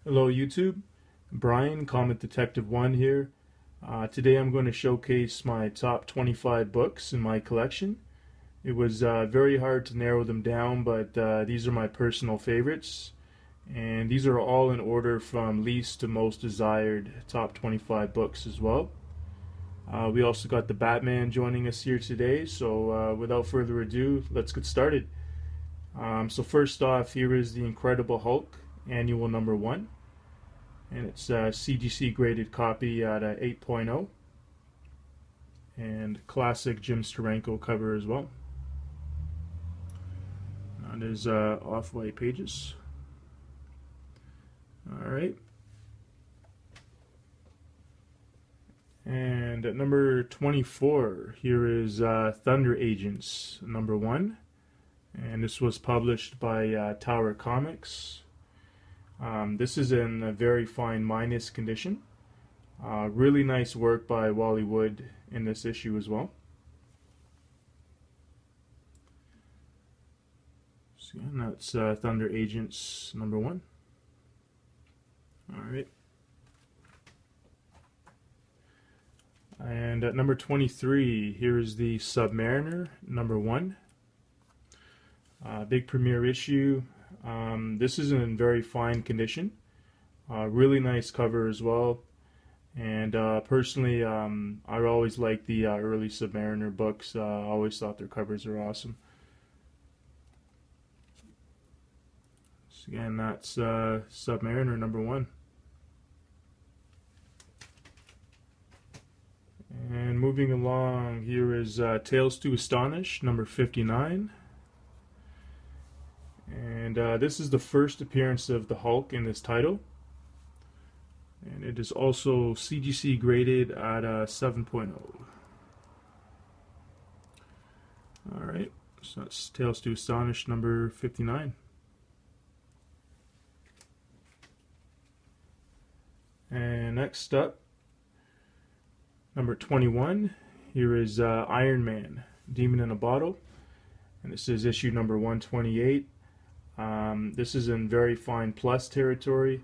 Hello YouTube, Brian, Comic Detective 1 here. Today I'm going to showcase my top 25 books in my collection. It was very hard to narrow them down, but these are my personal favorites. And these are all in order from least to most desired top 25 books as well. We also got the Batman joining us here today, so without further ado, let's get started. So first off, here is the Incredible Hulk, annual number 1. And it's a CGC graded copy at 8.0, and classic Jim Steranko cover as well. And there's off-white pages. Alright. And at number 24, here is Thunder Agents, number 1. And this was published by Tower Comics. This is in a very fine minus condition. Really nice work by Wally Wood in this issue as well. So again, that's Thunder Agents number 1. Alright. And at number 23, here is the Submariner number 1. Big premiere issue. This is in very fine condition. Really nice cover as well. And personally, I always liked the early Submariner books. I always thought their covers are awesome. So again, that's Submariner number 1. And moving along, here is Tales to Astonish number 59. And this is the first appearance of the Hulk in this title. And it is also CGC graded at 7.0. Alright, so that's Tales to Astonish number 59. And next up, number 21, here is Iron Man, Demon in a Bottle. And this is issue number 128. This is in very fine plus territory.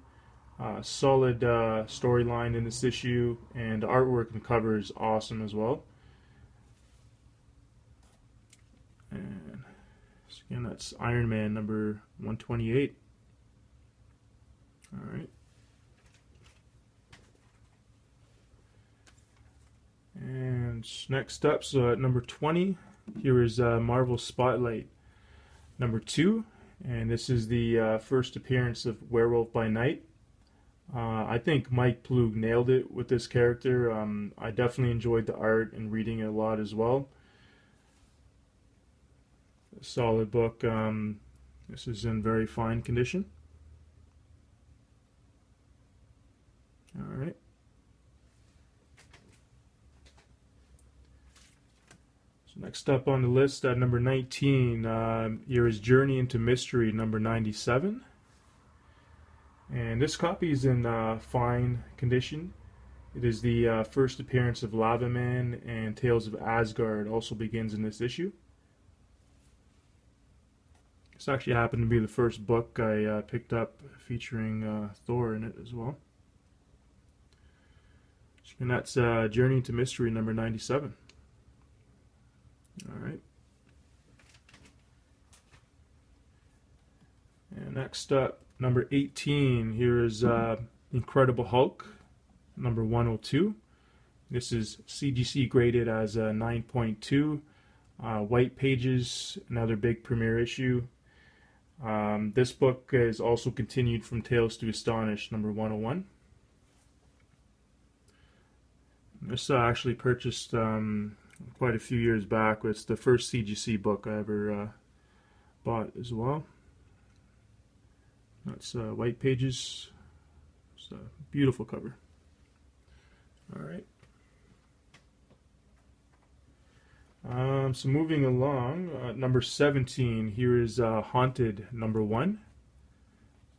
Solid storyline in this issue, and the artwork and cover is awesome as well. And so again, that's Iron Man number 128. Alright. And next up, so at number 20, here is Marvel Spotlight number 2. And this is the first appearance of Werewolf by Night. I think Mike Ploog nailed it with this character. I definitely enjoyed the art and reading it a lot as well. A solid book. This is in very fine condition. Alright. Next up on the list at number 19, here is Journey into Mystery number 97. And this copy is in fine condition. It is the first appearance of Lava Man, and Tales of Asgard also begins in this issue. This actually happened to be the first book I picked up featuring Thor in it as well. And that's Journey into Mystery number 97. Alright. And next up, number 18, here is Incredible Hulk, number 102. This is CGC graded as a 9.2. White pages, another big premiere issue. This book is also continued from Tales to Astonish, number 101. This I actually purchased quite a few years back. It's the first CGC book I ever bought as well. That's white pages. It's a beautiful cover. Alright. So moving along, number 17, here is Haunted number 1.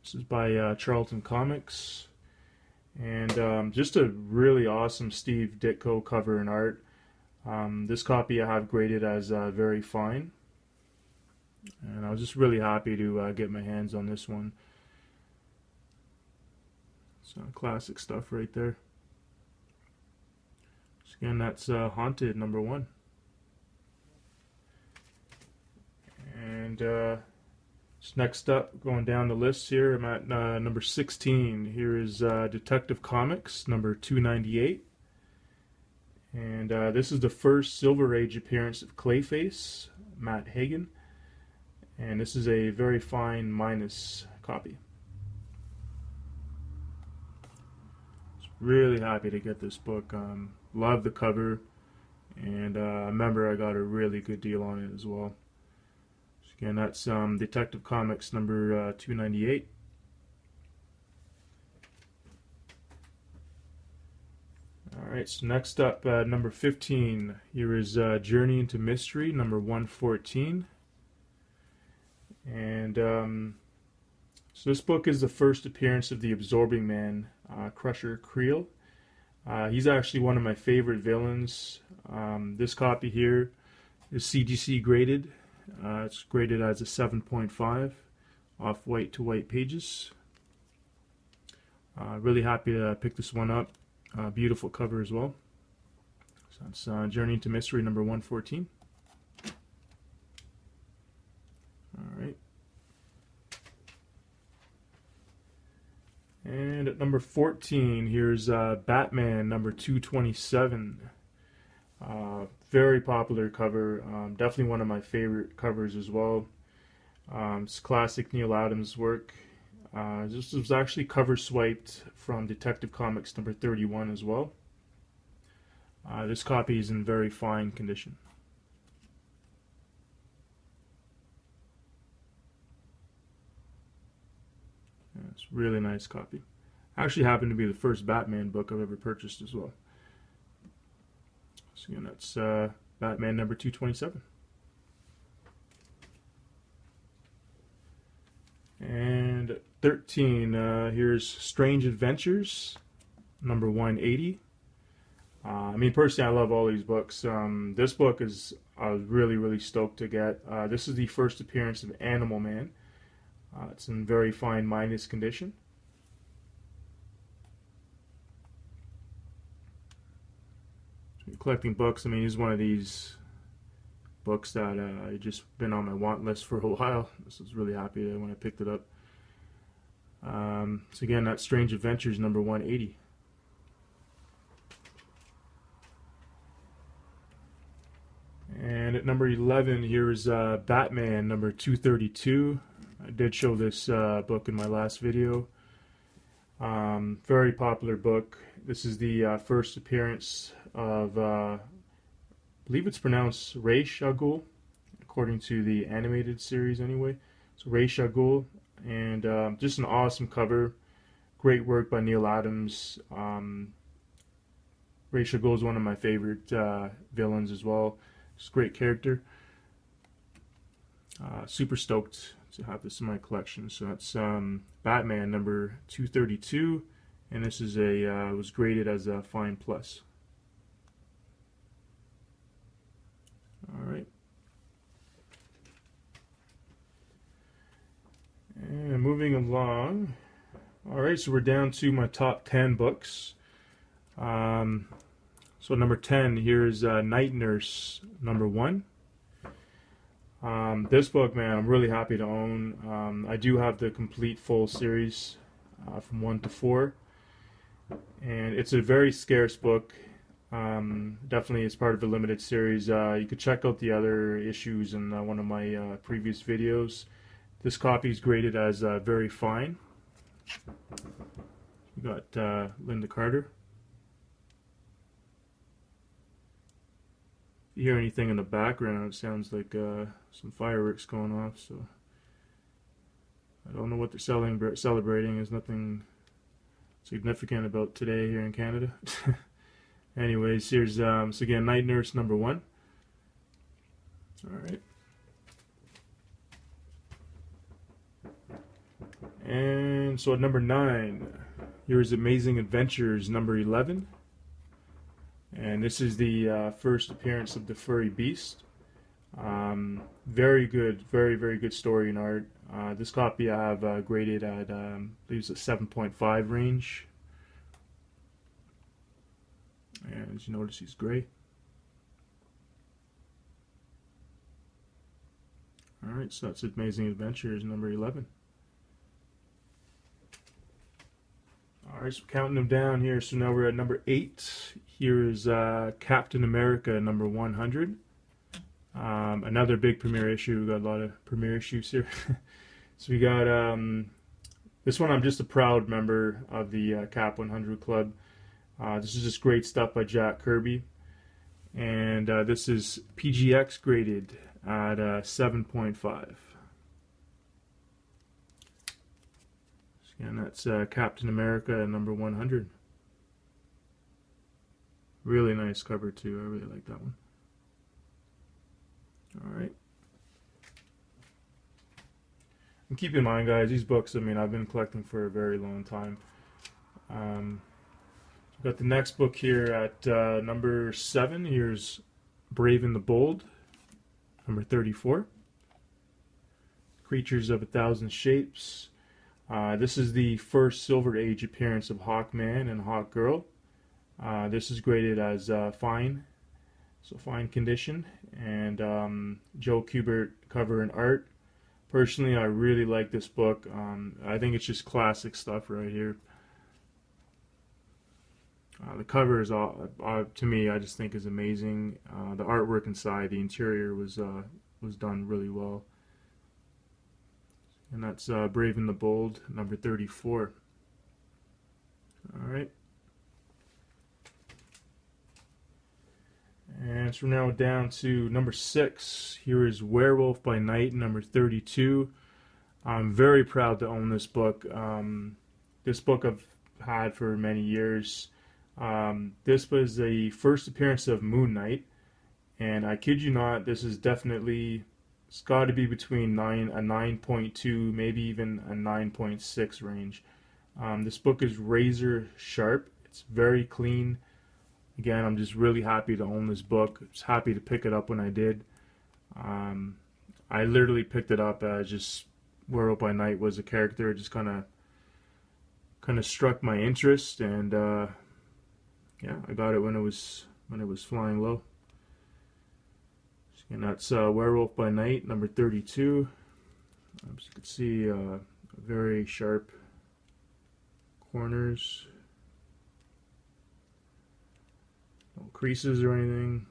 This is by Charlton Comics. And just a really awesome Steve Ditko cover and art. This copy I have graded as very fine, and I was just really happy to get my hands on this one. It's classic stuff right there. So again, that's Haunted #1. And next up, going down the list here, I'm at number 16. Here is Detective Comics #298. And this is the first Silver Age appearance of Clayface, Matt Hagen. And this is a very fine minus copy. Really happy to get this book. Love the cover. And I remember I got a really good deal on it as well. So again, that's Detective Comics #298. Alright, so next up, number 15. Here is Journey into Mystery #114. And so this book is the first appearance of the Absorbing Man, Crusher Creel. He's actually one of my favorite villains. This copy here is CGC graded. It's graded as a 7.5 off white to white pages. Really happy to pick this one up. Beautiful cover as well. So that's Journey into Mystery #114. Alright. And at number 14, here's Batman #227. Very popular cover. Definitely one of my favorite covers as well. It's classic Neil Adams work. This was actually cover swiped from Detective Comics #31 as well. This copy is in very fine condition. Yeah, it's a really nice copy. Actually happened to be the first Batman book I've ever purchased as well. So again, that's Batman #227. And 13, here's Strange Adventures #180. I mean, personally, I love all these books. This book is I was really stoked to get. This is the first appearance of Animal Man. It's in very fine minus condition. So you're collecting books. I mean, he's one of these books that I just been on my want list for a while. This was really happy when I picked it up. So again, that's Strange Adventures #180. And at number 11, here is Batman #232. I did show this book in my last video. Very popular book. This is the first appearance of, I believe it's pronounced Ra's al Ghul, according to the animated series anyway. So Ra's al Ghul, and just an awesome cover. Great work by Neil Adams. Ra's al Ghul is one of my favorite villains as well. It's a great character. Super stoked to have this in my collection. So that's Batman #232, and this is a was graded as a fine plus. All right. And moving along. All right, so we're down to my top 10 books. So number 10, here's Night Nurse #1. This book, man, I'm really happy to own. I do have the complete full series from 1 to 4. And it's a very scarce book. Definitely as part of a limited series. You could check out the other issues in one of my previous videos. This copy is graded as very fine. We got Linda Carter. If you hear anything in the background, it sounds like some fireworks going off, so I don't know what they're celebrating. There's nothing significant about today here in Canada. Anyways, here's so again, Night Nurse #1. Alright. And so at number 9, here's Amazing Adventures #11. And this is the first appearance of the Furry Beast. Very good, very good story and art. This copy I have graded at, I believe it's a 7.5 range And as you notice, he's gray. Alright, so that's Amazing Adventures number 11. Alright, so counting them down here. So now we're at number 8. Here is Captain America number 100. Another big premiere issue. We got a lot of premiere issues here. So we got this one. I'm just a proud member of the Cap 100 Club. This is just great stuff by Jack Kirby. And this is PGX graded at 7.5. And that's Captain America number 100. Really nice cover too. I really like that one. Alright. And keep in mind, guys, these books, I mean, I've been collecting for a very long time. Got the next book here at number 7. Here's Brave and the Bold, number 34. Creatures of a Thousand Shapes. This is the first Silver Age appearance of Hawkman and Hawkgirl. This is graded as fine, so fine condition. And Joe Kubert cover and art. Personally, I really like this book. I think it's just classic stuff right here. The cover is all, to me, I just think is amazing. The artwork inside, the interior was done really well. And that's Brave and the Bold, number 34. Alright. And so now down to number 6. Here is Werewolf by Night, number 32. I'm very proud to own this book. This book I've had for many years. This was the first appearance of Moon Knight. And I kid you not, this is definitely... It's got to be between a 9.2, maybe even a 9.6 range. This book is razor sharp. It's very clean. Again, I'm just really happy to own this book. I was happy to pick it up when I did. I literally picked it up as just Werewolf by Night was a character. It just kind of struck my interest, and yeah, I got it when it was flying low. And that's Werewolf by Night, number 32. As you can see, very sharp corners. No creases or anything.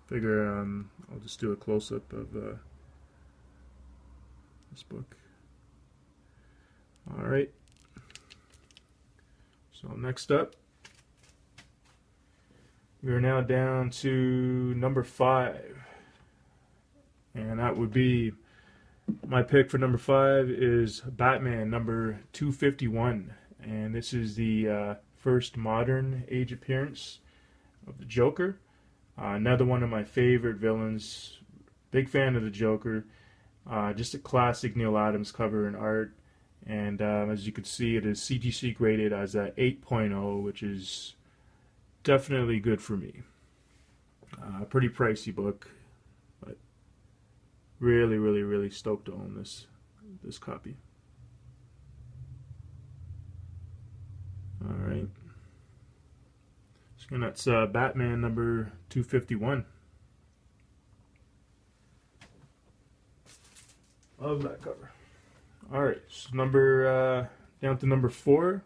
Figure I'll just do a close-up of this book. Alright. So next up, we are now down to number 5, and that would be, my pick for number 5 is Batman number 251, and this is the first modern age appearance of the Joker. Another one of my favorite villains. Big fan of the Joker. Just a classic Neil Adams cover and art, and as you can see, it is CGC graded as a 8.0, which is definitely good for me. Pretty pricey book, but really stoked to own this copy. Alright. And that's Batman number 251. Love that cover. Alright, so down to number 4.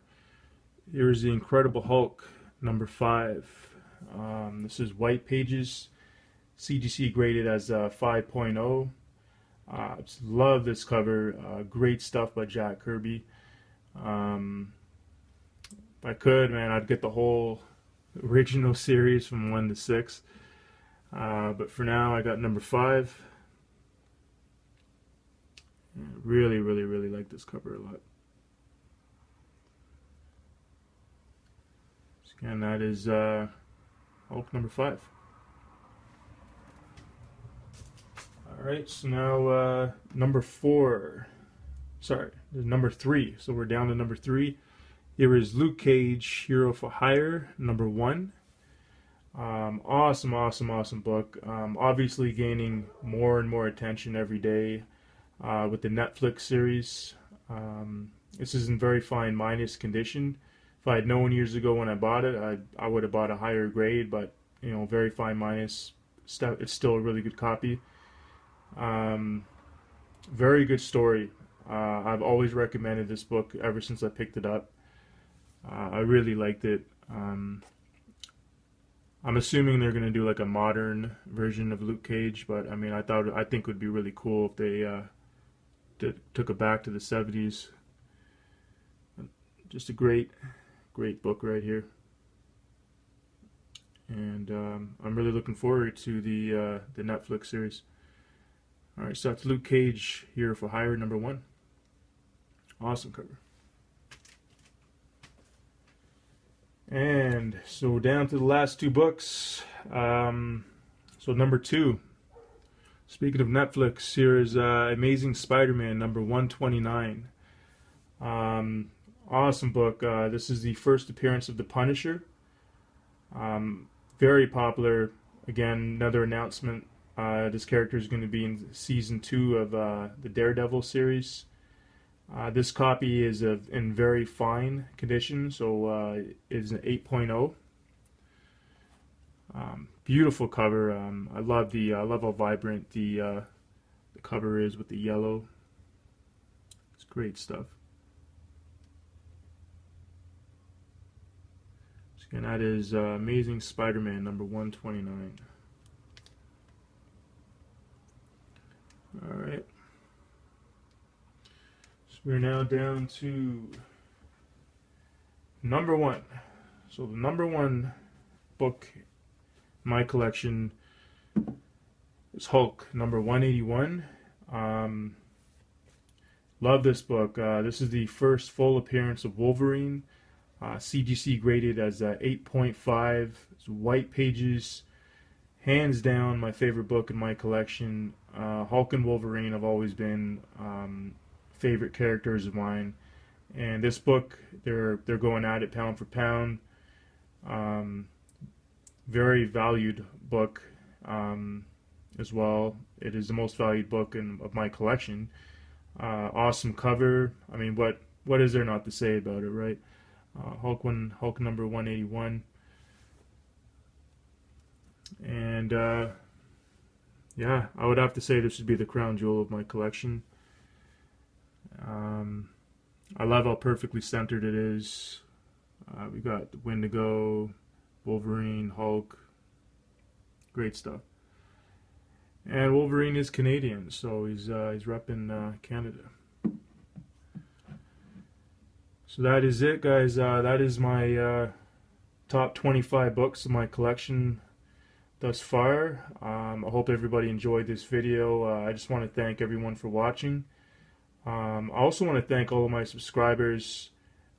Here's the Incredible Hulk, number 5. This is White Pages, CGC graded as 5.0. Just love this cover. Great stuff by Jack Kirby. If I could, man, I'd get the whole original series from 1 to 6. But for now, I got number 5. Really like this cover a lot. And that is Hulk number 5. Alright, so now number 4. Sorry, number 3. So we're down to number 3. Here is Luke Cage, Hero for Hire, number 1. Awesome book. Obviously gaining more and more attention every day with the Netflix series. This is in very fine minus condition. if I had known years ago when I bought it, I would have bought a higher grade, but you know, very fine minus stuff. It's still a really good copy. Very good story. I've always recommended this book ever since I picked it up. I really liked it. I'm assuming they're going to do like a modern version of Luke Cage, but I mean, I think it would be really cool if they took it back to the 70s. Just a great book right here, and I'm really looking forward to the Netflix series. All right, so that's Luke Cage Here for Hire #1. Awesome cover. And so down to the last two books. So #2. Speaking of Netflix, here is Amazing Spider-Man #129. Awesome book. This is the first appearance of the Punisher. Very popular. Again, another announcement. This character is going to be in season 2 of the Daredevil series. This copy is in very fine condition, so it is an 8.0. Beautiful cover. I love how vibrant the cover is with the yellow. It's great stuff. So again, that is Amazing Spider-Man #129. All right. So we're now down to #1. So the #1 book in my collection is Hulk #181. Love this book. This is the first full appearance of Wolverine. CGC graded as 8.5. It's white pages. Hands down, my favorite book in my collection. Hulk and Wolverine have always been favorite characters of mine, and this book, they're going at it pound for pound. Very valued book as well. It is the most valued book of my collection. Awesome cover. I mean, what is there not to say about it, right? Hulk #181. And yeah, I would have to say this would be the crown jewel of my collection. I love how perfectly centered it is. We got the Wendigo, Wolverine, Hulk. Great stuff. And Wolverine is Canadian, so he's repping Canada. So that is it, guys. That is my top 25 books of my collection thus far. I hope everybody enjoyed this video. I just want to thank everyone for watching. I also want to thank all of my subscribers.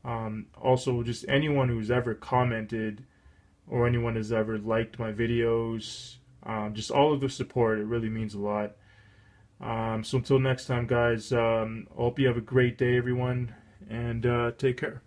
Also, just anyone who's ever commented or anyone who's ever liked my videos. Just all of the support. It really means a lot. So until next time, guys, I hope you have a great day, everyone, and take care.